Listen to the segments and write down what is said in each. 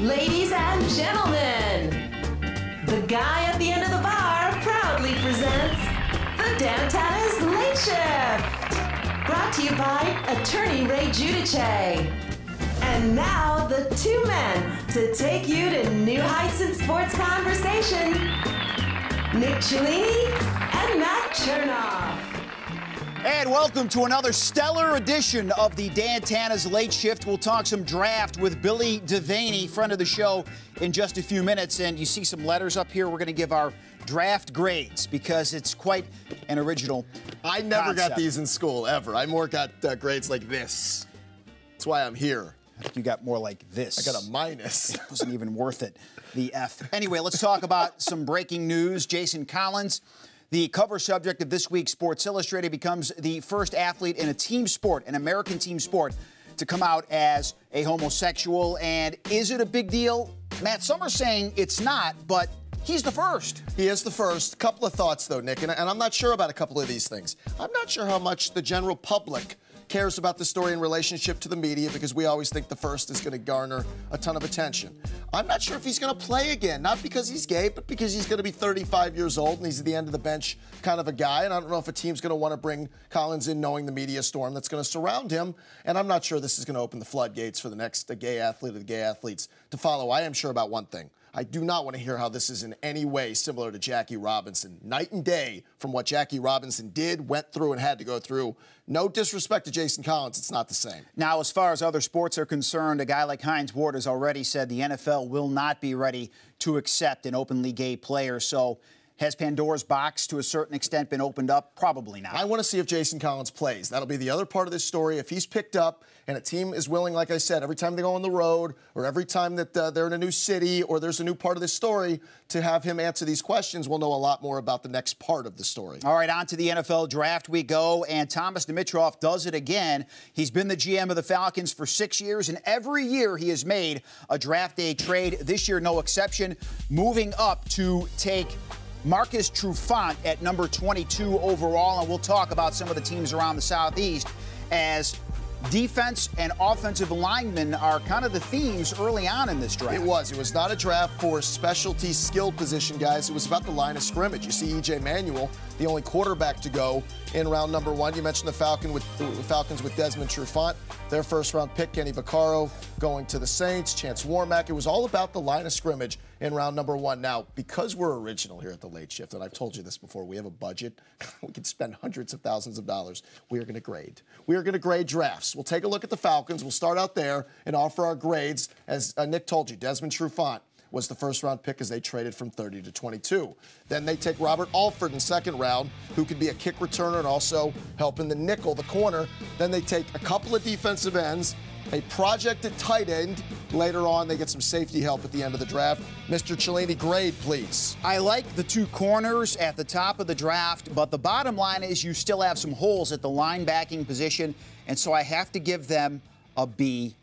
Ladies and gentlemen, the guy at the end of the bar proudly presents the Dantanna's Late Shift. Brought to you by attorney Ray Giudice. And now the two men to take you to new heights in sports conversation, Nick Cellini and Matt Chernoff. And welcome to another stellar edition of the Dantanna's Late Shift. We'll talk some draft with Billy Devaney, friend of the show, in just a few minutes. And you see some letters up here. We're going to give our draft grades because it's quite an original I never concept. got these in school, ever. I more got grades like this. That's why I'm here. I think you got more like this. I got a minus. It wasn't even worth it, the F. Anyway, let's talk about some breaking news. Jason Collins, the cover subject of this week's Sports Illustrated, becomes the first athlete in a team sport, an American team sport, to come out as a homosexual. And is it a big deal? Matt, some are saying it's not, but he's the first. He is the first. A couple of thoughts, though, Nick, and I'm not sure about a couple of these things. I'm not sure how much the general public cares about the story in relationship to the media, because we always think the first is going to garner a ton of attention. I'm not sure if he's going to play again, not because he's gay, but because he's going to be 35 years old and he's at the end of the bench kind of a guy. And I don't know if a team's going to want to bring Collins in knowing the media storm that's going to surround him. And I'm not sure this is going to open the floodgates for the next gay athlete or the gay athletes to follow. I am sure about one thing. I do not want to hear how this is in any way similar to Jackie Robinson. Night and day from what Jackie Robinson did, went through, and had to go through. No disrespect to Jason Collins, it's not the same. Now, as far as other sports are concerned, a guy like Hines Ward has already said the NFL will not be ready to accept an openly gay player. So has Pandora's box to a certain extent been opened up? Probably not. I want to see if Jason Collins plays. That'll be the other part of this story. If he's picked up and a team is willing, like I said, every time they go on the road or every time that they're in a new city or there's a new part of this story, to have him answer these questions, we'll know a lot more about the next part of the story. All right, on to the NFL draft we go, and Thomas Dimitroff does it again. He's been the GM of the Falcons for 6 years, and every year he has made a draft day trade. This year, no exception, moving up to take Marcus Trufant at number 22 overall, and we'll talk about some of the teams around the Southeast as defense and offensive linemen are kind of the themes early on in this draft. It was not a draft for specialty skill position guys. It was about the line of scrimmage. You see E.J. Manuel, the only quarterback to go in round number 1. You mentioned the Falcons with Desmond Trufant. Their first-round pick, Kenny Vaccaro, going to the Saints. Chance Warmack. It was all about the line of scrimmage in round number 1. Now, because we're original here at the Late Shift, and I've told you this before, we have a budget. We can spend hundreds of thousands of dollars. We are going to grade. We are going to grade drafts. We'll take a look at the Falcons. We'll start out there and offer our grades. As Nick told you, Desmond Trufant was the first-round pick as they traded from 30 to 22. Then they take Robert Alford in second round, who could be a kick returner and also help in the nickel, the corner. Then they take a couple of defensive ends, a projected tight end. Later on, they get some safety help at the end of the draft. Mr. Cellini, grade, please. I like the two corners at the top of the draft, but the bottom line is you still have some holes at the linebacking position, and so I have to give them a B-.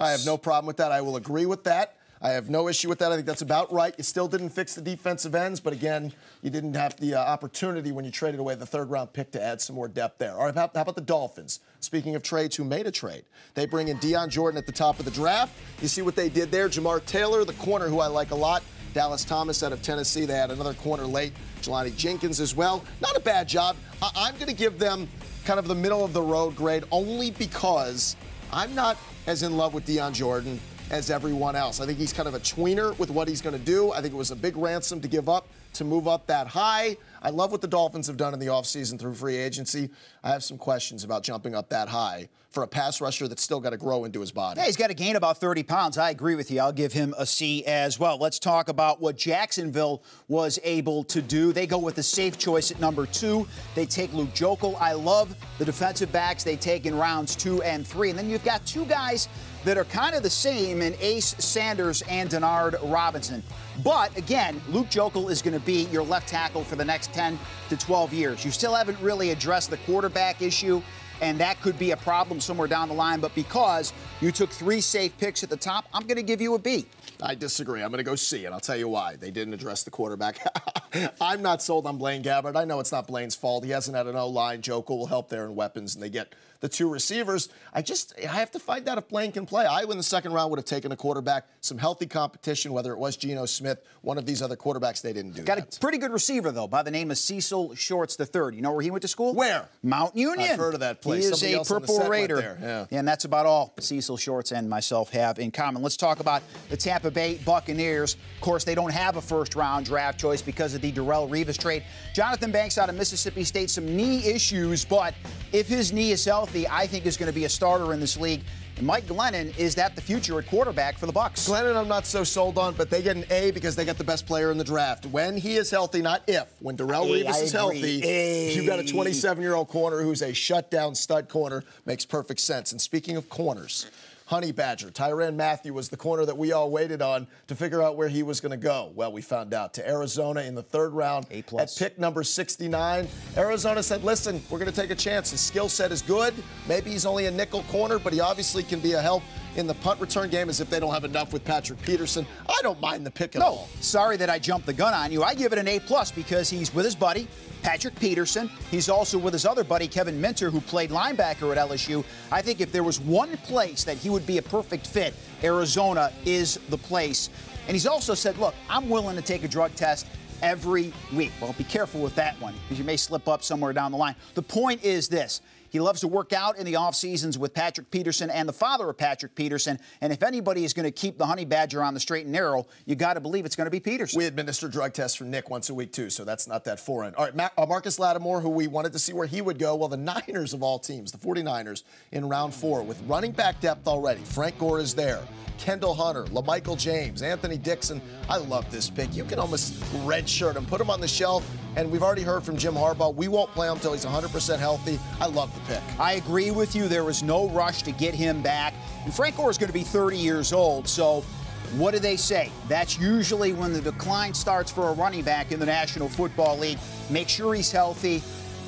I have no problem with that. I will agree with that. I have no issue with that. I think that's about right. You still didn't fix the defensive ends, but again, you didn't have the opportunity when you traded away the third-round pick to add some more depth there. All right, how about the Dolphins? Speaking of trades, who made a trade? They bring in Deion Jordan at the top of the draft. You see what they did there. Jamar Taylor, the corner, who I like a lot. Dallas Thomas out of Tennessee. They had another corner late. Jelani Jenkins as well. Not a bad job. I'm going to give them kind of the middle-of-the-road grade only because I'm not as in love with Deion Jordan as everyone else. I think he's kind of a tweener with what he's going to do. I think it was a big ransom to give up to move up that high. I love what the Dolphins have done in the offseason through free agency. I have some questions about jumping up that high for a pass rusher that's still got to grow into his body. Yeah, he's got to gain about 30 pounds. I agree with you. I'll give him a C as well. Let's talk about what Jacksonville was able to do. They go with the safe choice at number 2. They take Luke Joeckel. I love the defensive backs they take in rounds 2 and 3. And then you've got two guys that are kind of the same in Ace Sanders and Denard Robinson. But, again, Luke Joeckel is going to be your left tackle for the next 10 to 12 years. You still haven't really addressed the quarterback issue, and that could be a problem somewhere down the line. But because you took 3 safe picks at the top, I'm going to give you a B. I disagree. I'm going to go C, and I'll tell you why. They didn't address the quarterback. I'm not sold on Blaine Gabbert. I know it's not Blaine's fault. He hasn't had an O-line. Joko will help there in weapons, and they get the 2 receivers. I have to find out if Blaine can play. Iowa in the second round would have taken a quarterback, some healthy competition, whether it was Geno Smith, one of these other quarterbacks. They didn't do Got that. a pretty good receiver, though, by the name of Cecil Shorts III. You know where he went to school? Where? Mount Union. I've heard of that place. He is Somebody a Purple Raider. Yeah. And that's about all Cecil Shorts and myself have in common. Let's talk about the Tampa Bay Buccaneers. Of course, they don't have a first-round draft choice because of the Darrelle Revis trade. Jonathan Banks out of Mississippi State, some knee issues, but if his knee is healthy, I think is going to be a starter in this league. And Mike Glennon, is that the future at quarterback for the Bucs? Glennon, I'm not so sold on, but they get an A because they got the best player in the draft. When he is healthy, not if. When Darrelle Revis is healthy, you've got a 27-year-old corner who's a shutdown stud corner. Makes perfect sense. And speaking of corners, Honey Badger, Tyrann Mathieu was the corner that we all waited on to figure out where he was going to go. Well, we found out. To Arizona in the 3rd round A+. at pick number 69. Arizona said, listen, we're going to take a chance. His skill set is good. Maybe he's only a nickel corner, but he obviously can be a help in the punt return game, as if they don't have enough with Patrick Peterson. I don't mind the pick at all. Sorry that I jumped the gun on you. I give it an A+ because he's with his buddy, Patrick Peterson. He's also with his other buddy, Kevin Minter, who played linebacker at LSU. I think if there was one place that he would be a perfect fit, Arizona is the place. And he's also said, look, I'm willing to take a drug test every week. Well, be careful with that one because you may slip up somewhere down the line. The point is this. He loves to work out in the off seasons with Patrick Peterson and the father of Patrick Peterson. And if anybody is going to keep the Honey Badger on the straight and narrow, you got to believe it's going to be Peterson. We administer drug tests for Nick once a week, too, so that's not that foreign. All right, Marcus Lattimore, who we wanted to see where he would go. Well, the Niners of all teams, the 49ers, in round 4 with running back depth already. Frank Gore is there. Kendall Hunter, LaMichael James, Anthony Dixon. I love this pick. You can almost redshirt him, put him on the shelf, and we've already heard from Jim Harbaugh. We won't play him until he's 100% healthy. I love the pick. I agree with you. There was no rush to get him back. And Frank Gore is going to be 30 years old, so what do they say? That's usually when the decline starts for a running back in the National Football League. Make sure he's healthy.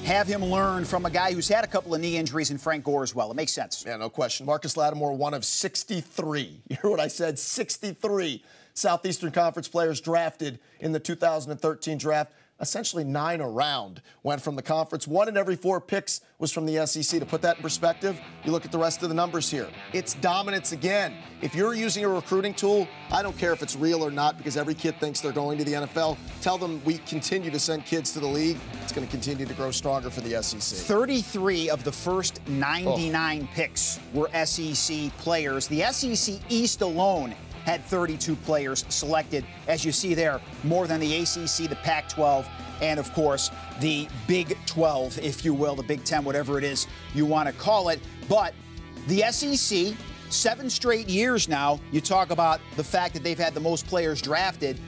Have him learn from a guy who's had a couple of knee injuries in Frank Gore as well. It makes sense. Yeah, no question. Marcus Lattimore, one of 63. You hear what I said? 63 Southeastern Conference players drafted in the 2013 draft. Essentially 9 around went from the conference. 1 in every 4 picks was from the SEC. To put that in perspective, you look at the rest of the numbers here. It's dominance again. If you're using a recruiting tool, I don't care if it's real or not, because every kid thinks they're going to the NFL. Tell them we continue to send kids to the league. It's going to continue to grow stronger for the SEC. 33 of the first 99 picks were SEC players. The SEC East alone had 32 players selected, as you see there, more than the ACC, the Pac-12, and, of course, the Big 12, if you will, the Big 10, whatever it is you want to call it. But the SEC, 7 straight years now, you talk about the fact that they've had the most players drafted.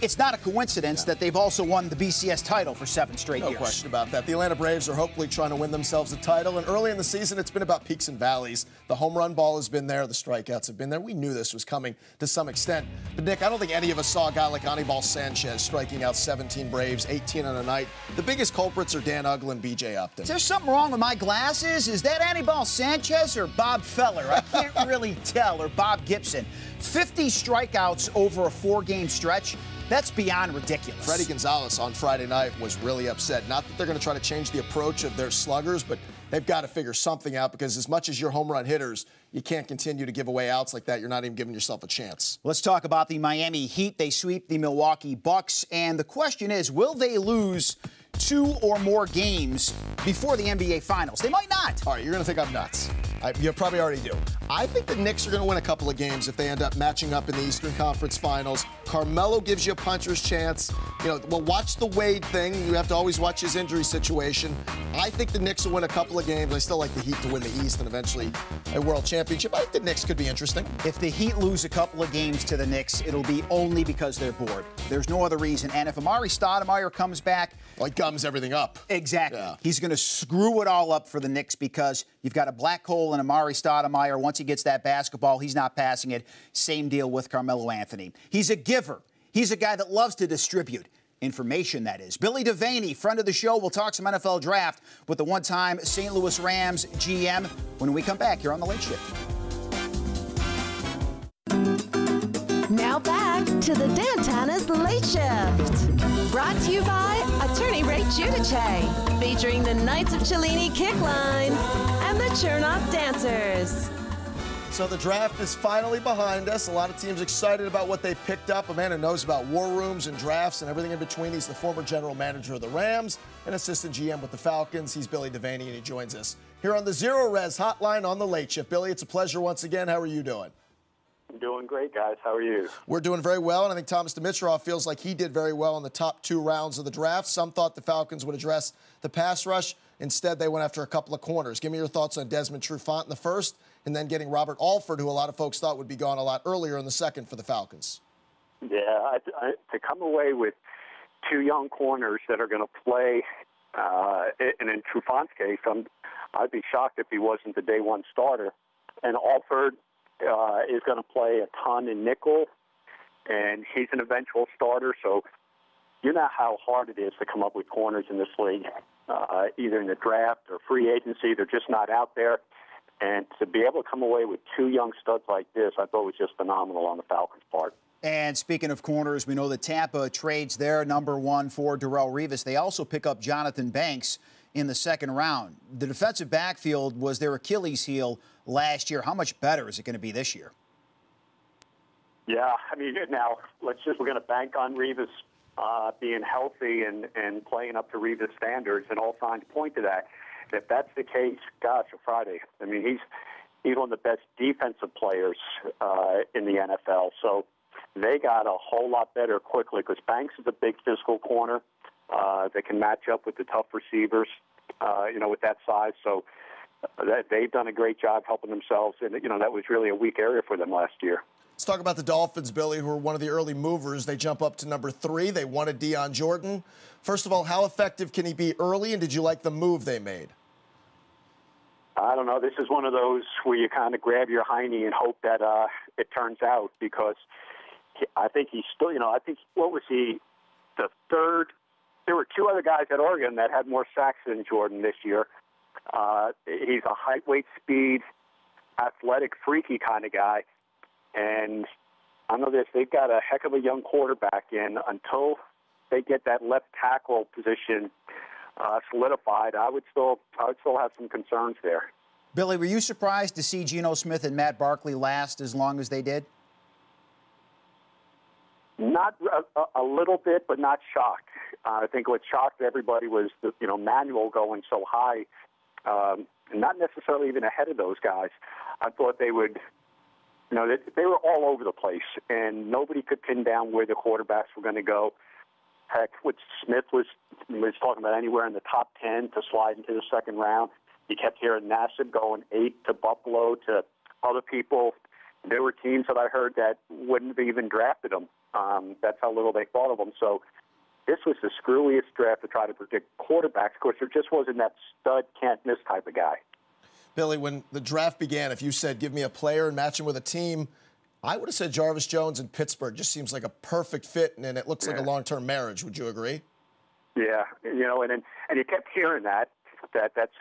It's not a coincidence that they've also won the BCS title for 7 straight years. No question about that. The Atlanta Braves are hopefully trying to win themselves a title, and early in the season, it's been about peaks and valleys. The home run ball has been there. The strikeouts have been there. We knew this was coming to some extent. But, Nick, I don't think any of us saw a guy like Anibal Sanchez striking out 17 Braves, 18 on a night. The biggest culprits are Dan Uggla and B.J. Upton. Is there something wrong with my glasses? Is that Anibal Sanchez or Bob Feller? I can't really tell. Or Bob Gibson. 50 strikeouts over a 4-game stretch. That's beyond ridiculous. Freddie Gonzalez on Friday night was really upset. Not that they're going to try to change the approach of their sluggers, but they've got to figure something out, because as much as you're home run hitters, you can't continue to give away outs like that. You're not even giving yourself a chance. Let's talk about the Miami Heat. They sweep the Milwaukee Bucks, and the question is, will they lose 2 or more games before the NBA Finals? They might not. All right, you're going to think I'm nuts. You probably already do. I think the Knicks are going to win a couple of games if they end up matching up in the Eastern Conference Finals. Carmelo gives you a puncher's chance. Well, watch the Wade thing. You have to always watch his injury situation. I think the Knicks will win a couple of games. I still like the Heat to win the East and eventually a world championship. I think the Knicks could be interesting. If the Heat lose a couple of games to the Knicks, it'll be only because they're bored. There's no other reason. And if Amari Stoudemire comes back, like, gums everything up. Exactly. Yeah. He's going to screw it all up for the Knicks, because you've got a black hole in Amari Stoudemire. Once he gets that basketball, he's not passing it. Same deal with Carmelo Anthony. He's a giver. He's a guy that loves to distribute information, that is. Billy Devaney, friend of the show, will talk some NFL draft with the one-time St. Louis Rams GM when we come back here on The Late Shift. Now Now back to the Dantanna's Late Shift. Brought to you by Attorney Ray Giudice, featuring the Knights of Cellini Kick Line and the Chernoff Dancers. So the draft is finally behind us. A lot of teams excited about what they picked up. A man who knows about war rooms and drafts and everything in between. He's the former general manager of the Rams and assistant GM with the Falcons. He's Billy Devaney, and he joins us here on the Zero Res Hotline on the Late Shift. Billy, it's a pleasure once again. How are you doing? I'm doing great, guys. How are you? We're doing very well, and I think Thomas Dimitroff feels like he did very well in the top 2 rounds of the draft. Some thought the Falcons would address the pass rush. Instead, they went after a couple of corners. Give me your thoughts on Desmond Trufant in the first, and then getting Robert Alford, who a lot of folks thought would be gone a lot earlier in the second for the Falcons. Yeah, to come away with 2 young corners that are going to play, and in Trufant's case, I'd be shocked if he wasn't the day 1 starter. And Alford is going to play a ton in nickel, and he's an eventual starter. So you know how hard it is to come up with corners in this league, either in the draft or free agency. They're just not out there. And to be able to come away with 2 young studs like this, I thought was just phenomenal on the Falcons' part. And speaking of corners, we know that Tampa trades their number 1 for Darrelle Revis. They also pick up Jonathan Banks in the second round. The defensive backfield was their Achilles heel last year. How much better is it going to be this year? Yeah, I mean, now we're going to bank on Revis being healthy and playing up to Revis standards, and all signs point to that. If that's the case, gosh, Friday. I mean, he's one of the best defensive players in the NFL. So they got a whole lot better quickly because Banks is a big physical corner that can match up with the tough receivers, with that size. So they've done a great job helping themselves, and that was really a weak area for them last year. Let's talk about the Dolphins, Billy, who are one of the early movers. They jump up to number 3. They wanted Deion Jordan. First of all, how effective can he be early, and did you like the move they made? I don't know. This is one of those where you kind of grab your hiney and hope that it turns out, because I think he's still, what was he, the third? There were 2 other guys at Oregon that had more sacks than Jordan this year. He's a height, weight, speed, athletic, freaky kind of guy. And I know this, they've got a heck of a young quarterback in. Until they get that left tackle position solidified, I would still have some concerns there. Billy, were you surprised to see Geno Smith and Matt Barkley last as long as they did? Not a little bit, but not shocked. I think what shocked everybody was the Manuel going so high, not necessarily even ahead of those guys. I thought they would. They were all over the place, and nobody could pin down where the quarterbacks were going to go. Heck, what Smith was talking about anywhere in the top 10 to slide into the second round. You kept hearing Nassib going 8 to Buffalo to other people. There were teams that I heard that wouldn't have even drafted him. That's how little they thought of him. So this was the screwiest draft to try to predict quarterbacks. Of course, there just wasn't that stud, can't-miss type of guy. Billy, when the draft began, if you said, give me a player and match him with a team, I would have said Jarvis Jones in Pittsburgh. Just seems like a perfect fit, and it looks like a long-term marriage. Would you agree? Yeah, and you kept hearing that's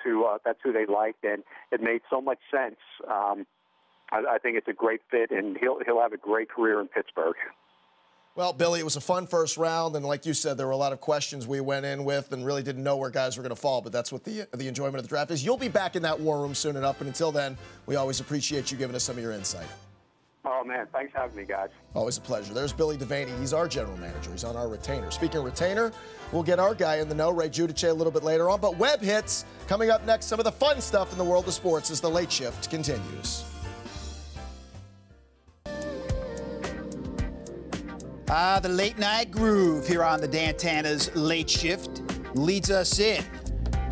who they liked, and it made so much sense. I think it's a great fit, and he'll have a great career in Pittsburgh. Well, Billy, it was a fun first round, and like you said, there were a lot of questions we went in with and really didn't know where guys were going to fall, but that's what the enjoyment of the draft is. You'll be back in that war room soon enough, and until then, we always appreciate you giving us some of your insight. Oh, man, thanks for having me, guys. Always a pleasure. There's Billy Devaney. He's our general manager. He's on our retainer. Speaking of retainer, we'll get our guy in the know, Ray Giudice, a little bit later on, but web hits coming up next. Some of the fun stuff in the world of sports as the Late Shift continues. The late night groove here on the Dantanna's Late Shift leads us in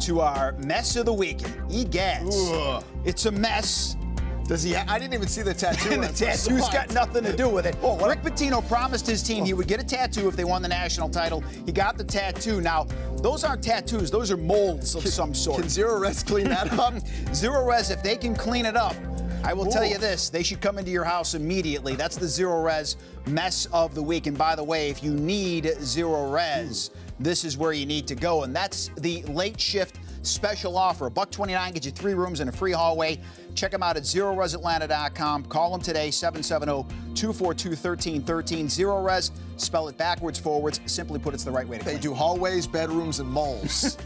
to our mess of the week. Egads. It's a mess. Does he? I didn't even see the tattoo. And the tattoo's got nothing to do with it. Rick Pitino promised his team he would get a tattoo if they won the national title. He got the tattoo. Now, those aren't tattoos. Those are molds of some sort. Can Zero Res clean that up? Zero Res, if they can clean it up, I will tell you this, they should come into your house immediately. That's the Zero Res mess of the week. And by the way, if you need Zero Res, this is where you need to go. And that's the Late Shift special offer. $129 gets you 3 rooms and a free hallway. Check them out at ZeroResAtlanta.com. Call them today, 770-242-1313. Zero Res, spell it backwards, forwards. Simply put, it's the right way to They clean. do hallways, bedrooms, and moles.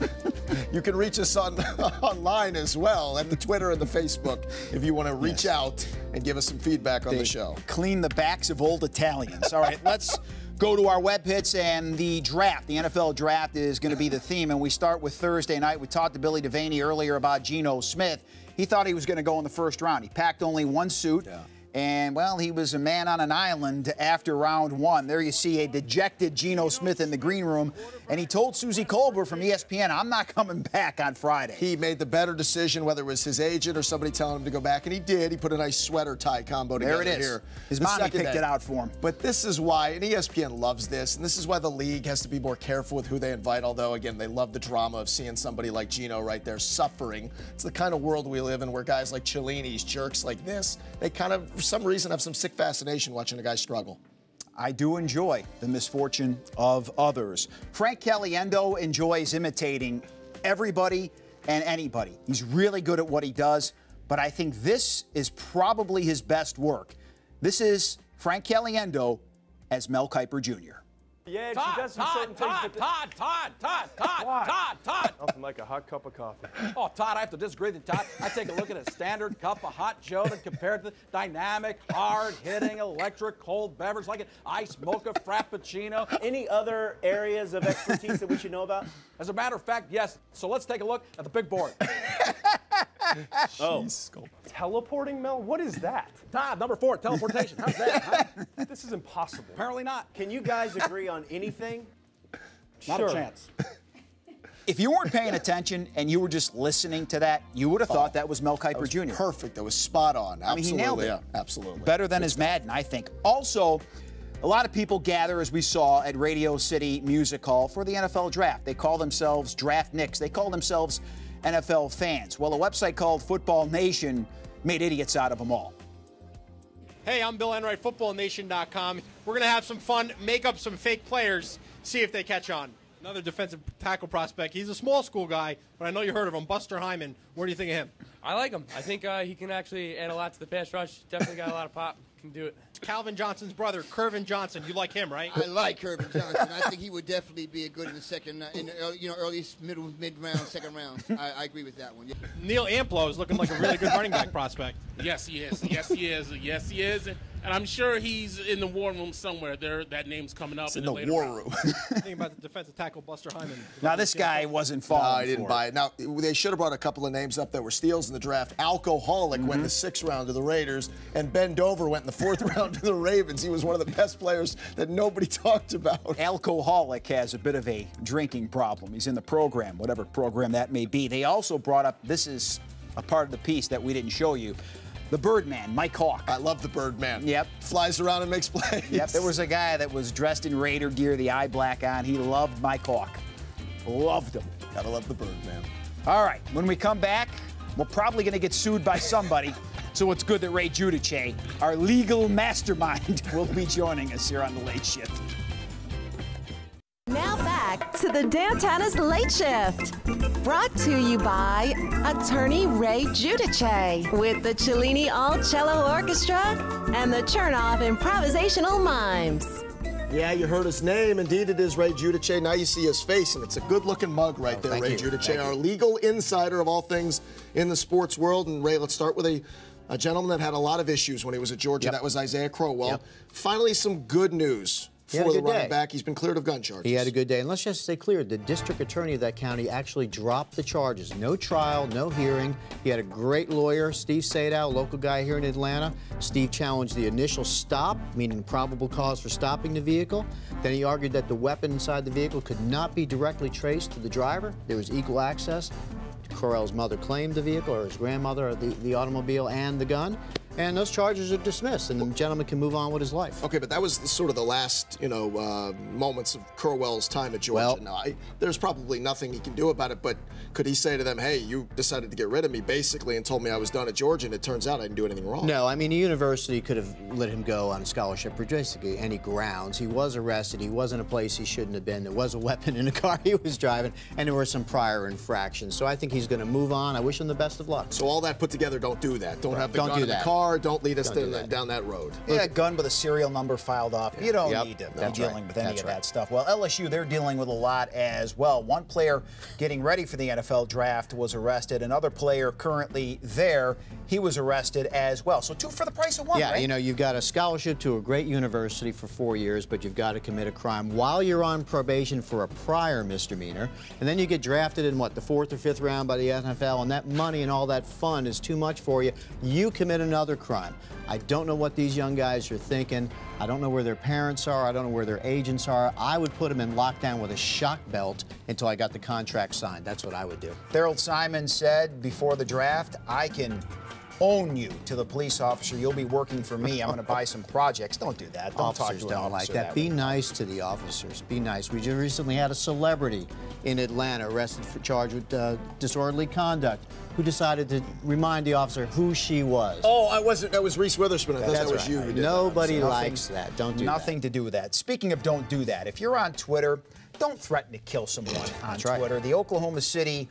You can reach us online as well at the Twitter and the Facebook if you want to reach out and give us some feedback on the show. Clean the backs of old Italians. All right, let's go to our web hits and the draft. The NFL draft is going to be the theme, and we start with Thursday night. We talked to Billy Devaney earlier about Geno Smith. He thought he was going to go in the first round. He packed only one suit. Yeah. And, well, he was a man on an island after round one. There you see a dejected Geno Smith in the green room. And he told Susie Colbert from ESPN, I'm not coming back on Friday. He made the better decision, whether it was his agent or somebody telling him to go back. And he did. He put a nice sweater tie combo together here. Here. His mommy picked it out for him. But this is why, and ESPN loves this, and this is why the league has to be more careful with who they invite, although, again, they love the drama of seeing somebody like Geno right there suffering. It's the kind of world we live in where guys like Cellini's, jerks like this, they kind of, for some reason, have some sick fascination watching a guy struggle. I do enjoy the misfortune of others. Frank Caliendo enjoys imitating everybody and anybody. He's really good at what he does, but I think this is probably his best work. This is Frank Caliendo as Mel Kiper Jr. Yeah, she does some certain things. Todd. Nothing like a hot cup of coffee. Oh, Todd, I have to disagree with Todd. I take a look at a standard cup of hot Joe and compare it to the dynamic, hard-hitting, electric, cold beverage like an iced mocha frappuccino. Any other areas of expertise that we should know about? As a matter of fact, yes. So let's take a look at the big board. Teleporting, Mel? What is that? Todd, number 4, teleportation. How's that? Huh? This is impossible. Apparently not. Can you guys agree on anything? Not a chance. If you weren't paying attention and you were just listening to that, you would have thought that was Mel Kiper Jr. Perfect. That was spot on. Absolutely. I mean, he nailed it. Yeah, absolutely. Better than his Madden, I think. Also, a lot of people gather, as we saw, at Radio City Music Hall for the NFL Draft. They call themselves Draftniks. They call themselves NFL fans. Well, a website called Football Nation made idiots out of them all. Hey, I'm Bill Enright, FootballNation.com. We're going to have some fun, make up some fake players, see if they catch on. Another defensive tackle prospect. He's a small school guy, but I know you heard of him, Buster Hyman. What do you think of him? I like him. I think he can actually add a lot to the pass rush. Definitely got a lot of pop. Can do it. Calvin Johnson's brother, Curvin Johnson. You like him, right? I like Curvin Johnson. I think he would definitely be a good in the second, in the early, mid-round, second round. I agree with that one. Yeah. Neil Amplo is looking like a really good running back prospect. Yes, he is. Yes, he is. Yes, he is. And I'm sure he's in the war room somewhere. That name's coming up. It's in the war room. Think about the defensive tackle, Buster Hyman. Now, this guy wasn't falling. No, I didn't buy it. Now, they should have brought a couple of names up that were steals in the draft. Alcoholic went in the 6th round to the Raiders, and Ben Dover went in the 4th round to the Ravens. He was one of the best players that nobody talked about. Alcoholic has a bit of a drinking problem. He's in the program, whatever program that may be. They also brought up, this is a part of the piece that we didn't show you, the Birdman, Mike Hawk. I love the Birdman. Yep. Flies around and makes plays. Yep, there was a guy that was dressed in Raider gear, the eye black on. He loved Mike Hawk. Loved him. Gotta love the Birdman. All right, when we come back, we're probably going to get sued by somebody. So it's good that Ray Giudice, our legal mastermind, will be joining us here on The Late Shift. Now back to the Dantanna's Late Shift. Brought to you by attorney Ray Giudice with the Cellini All Cello Orchestra and the Chernoff Improvisational Mimes. Yeah, you heard his name. Indeed, it is Ray Giudice. Now you see his face, and it's a good-looking mug right there, Ray Giudice, our legal insider of all things in the sports world. And, Ray, let's start with a gentleman that had a lot of issues when he was at Georgia. Yep. That was Isaiah Crowell. Yep. Finally, some good news for the running back. He's been cleared of gun charges. He had a good day. And let's just stay clear, the district attorney of that county actually dropped the charges. No trial, no hearing. He had a great lawyer, Steve Sadow, local guy here in Atlanta. Steve challenged the initial stop, meaning probable cause for stopping the vehicle. Then he argued that the weapon inside the vehicle could not be directly traced to the driver. There was equal access. Crowell's mother claimed the vehicle, or his grandmother, or the automobile and the gun. and those charges are dismissed, and the gentleman can move on with his life. Okay, but that was sort of the last, moments of Curwell's time at Georgia. Now, there's probably nothing he can do about it, but could he say to them, hey, you decided to get rid of me, basically, and told me I was done at Georgia, and it turns out I didn't do anything wrong? No, I mean, the university could have let him go on scholarship for basically any grounds. He was arrested. He was in a place he shouldn't have been. There was a weapon in the car he was driving, and there were some prior infractions. So I think he's going to move on. I wish him the best of luck. So all that put together, don't do that. Don't have the gun in the car. Don't lead us down that road. Yeah, a gun with a serial number filed off. You don't need to be dealing with any of that stuff. Well, LSU, they're dealing with a lot as well. One player getting ready for the NFL draft was arrested. Another player currently there, he was arrested as well. So 2 for the price of 1, yeah, right? you know, you've got a scholarship to a great university for 4 years, but you've got to commit a crime while you're on probation for a prior misdemeanor. And then you get drafted in, what, the 4th or 5th round by the NFL, and that money and all that fun is too much for you. You commit another crime. I don't know what these young guys are thinking. I don't know where their parents are. I don't know where their agents are. I would put them in lockdown with a shock belt until I got the contract signed. That's what I would do. Harold Simon said before the draft, I can own you to the police officer. You'll be working for me. I'm going to buy some projects. Don't do that. Don't talk to an don't like officer that. Be nice to the officers. Be nice. We just recently had a celebrity in Atlanta arrested for charged with disorderly conduct who decided to remind the officer who she was. Oh, I wasn't. That was Reese Witherspoon. I thought that was you who did Nobody that. likes that. Don't do that. Nothing to do with that. Speaking of don't do that, if you're on Twitter, don't threaten to kill someone on Twitter. The Oklahoma City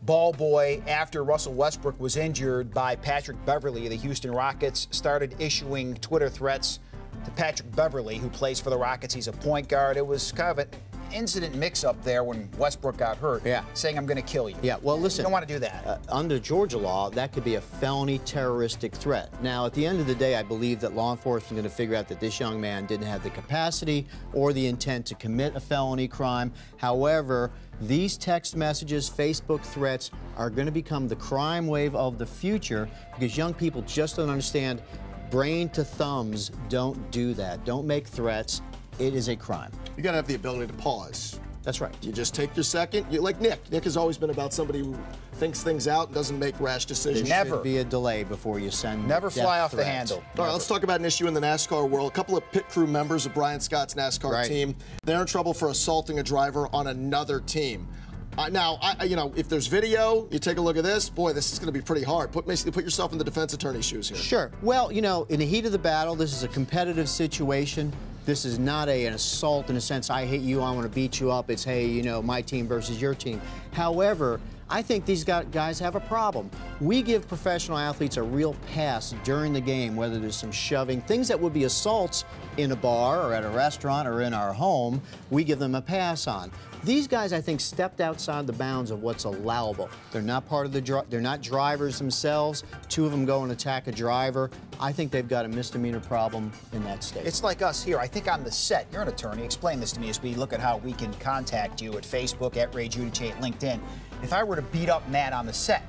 ball boy, after Russell Westbrook was injured by Patrick Beverley, the Houston Rockets started issuing Twitter threats to Patrick Beverley, who plays for the Rockets. He's a point guard. It was kind of an incident mix-up there when Westbrook got hurt, saying, I'm going to kill you. Yeah, well, listen. You don't want to do that. Under Georgia law, that could be a felony terroristic threat. Now, at the end of the day, I believe that law enforcement is going to figure out that this young man didn't have the capacity or the intent to commit a felony crime. However, these text messages, Facebook threats are going to become the crime wave of the future because young people just don't understand. Brain to thumbs, don't do that. Don't make threats. It is a crime. You got to have the ability to pause. That's right. You just take your second. Like Nick. Nick has always been about somebody who thinks things out and doesn't make rash decisions. There should be a delay before you send Never fly off the handle. All right, let's talk about an issue in the NASCAR world. A couple of pit crew members of Brian Scott's NASCAR team, they're in trouble for assaulting a driver on another team. Now, if there's video, you take a look at this. Boy, this is going to be pretty hard. Basically, put yourself in the defense attorney's shoes here. Sure. Well, in the heat of the battle, this is a competitive situation. This is not an assault in a sense, I hate you, I want to beat you up. It's, hey, my team versus your team. However, I think these guys have a problem. We give professional athletes a real pass during the game, whether there's some shoving, things that would be assaults in a bar or at a restaurant or in our home, we give them a pass on. These guys, I think, stepped outside the bounds of what's allowable. They're not part of they're not drivers themselves. 2 of them go and attack a driver. I think they've got a misdemeanor problem in that state. It's like us here. I think on the set, you're an attorney. Explain this to me as we look at how we can contact you at Facebook, at Ray Giudice, at LinkedIn. If I were to beat up Matt on the set,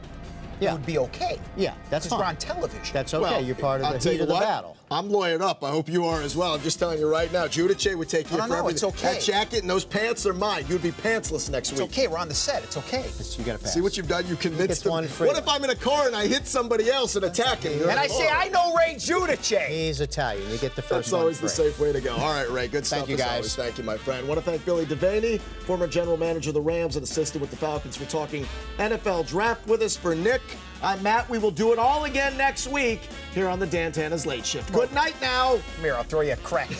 it would be okay. Yeah, that's fine. We're on television. That's okay. Well, you're part of the heat of the battle. I'm lawyered up. I hope you are as well. I'm just telling you right now. Giudice would take you for everything. It's okay. That jacket and those pants are mine. You'd be pantsless next week. It's okay. We're on the set. It's okay. You got to pass. See what you've done? You convinced them. What if I'm in a car and I hit somebody else and attack him? And I say, I know Ray Giudice. He's Italian. You get the first That's always the safe way to go. All right, Ray. Good stuff. Thank you, guys. Always. Thank you, my friend. Want to thank Billy Devaney, former general manager of the Rams and assistant with the Falcons, for talking NFL draft with us. For Nick, I'm Matt. We will do it all again next week here on the Dantanna's Late Shift. Good night now. Come here, I'll throw you a crack.